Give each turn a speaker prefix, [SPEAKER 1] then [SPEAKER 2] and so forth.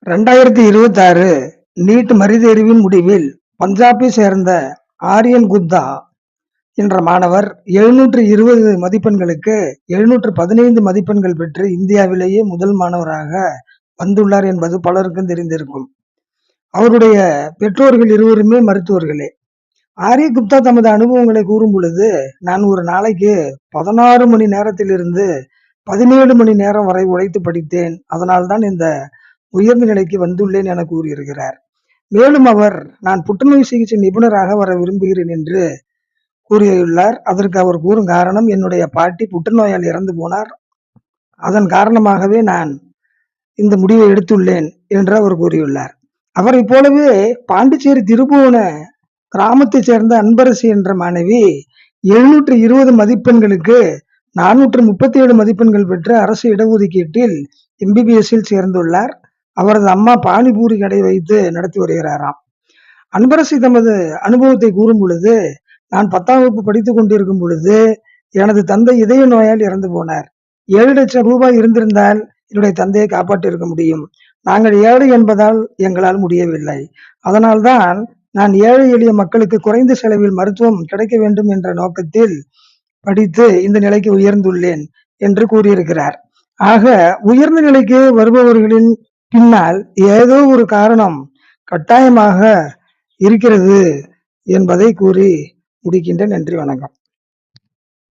[SPEAKER 1] 2026 NEET மறுதேர்வின் முடிவில் பஞ்சாபை சேர்ந்த ஆரியன் குப்தா என்ற மாணவர் 720 மதிப்பெண்களுக்கு 715 மதிப்பெண்கள் பெற்று இந்தியாவிலேயே முதல் மாணவராக வந்துள்ளார் என்பது பலருக்கும் தெரிந்திருக்கும். அவருடைய பெற்றோர்கள் இருவருமே மருத்துவர்களே. ஆரிய குப்தா தமது அனுபவங்களை கூறும் பொழுது, நான் ஒரு நாளைக்கு 16 மணி நேரத்திலிருந்து 17 மணி நேரம் வரை உழைத்து படித்தேன். அதனால்தான் இந்த உயர்ந்த நிலைக்கு வந்துள்ளேன் என கூறியிருக்கிறார். மேலும் அவர், நான் புற்றுநோய் சிகிச்சை நிபுணராக வர விரும்புகிறேன் என்று கூறியுள்ளார். அதற்கு அவர் கூறும் காரணம், என்னுடைய பாட்டி புற்றுநோயால் இறந்து போனார். அதன் காரணமாகவே நான் இந்த முடிவை எடுத்துள்ளேன் என்று அவர் கூறியுள்ளார். அவரைப் போலவே பாண்டிச்சேரி திருபுவன கிராமத்தைச் சேர்ந்த அன்பரசி என்ற மாணவி 720 மதிப்பெண்களுக்கு 437 மதிப்பெண்கள் பெற்று அரசு இடஒதுக்கீட்டில் MBBS-இல் சேர்ந்துள்ளார். அவரது அம்மா பானிபூரி கடை வைத்து நடத்தி வருகிறாராம். அன்பரசி தமது அனுபவத்தை கூறும் பொழுது, நான் 10ஆம் வகுப்பு படித்துக் கொண்டிருக்கும் பொழுது எனது தந்தை இதய நோயால் இறந்து போனார். 7 லட்சம் ரூபாய் இருந்திருந்தால் என்னுடைய தந்தையை காப்பாற்றியிருக்க முடியும். நாங்கள் ஏழை என்பதால் எங்களால் முடியவில்லை. அதனால்தான் நான் ஏழை எளிய மக்களுக்கு குறைந்த செலவில் மருத்துவம் கிடைக்க வேண்டும் என்ற நோக்கத்தில் படித்து இந்த நிலைக்கு உயர்ந்துள்ளேன் என்று கூறியிருக்கிறார். ஆக, உயர்ந்த நிலைக்கு வருபவர்களின் பின்னால் ஏதோ ஒரு காரணம் கட்டாயமாக இருக்கிறது என்பதை கூறி முடிக்கின்றேன். நன்றி, வணக்கம்.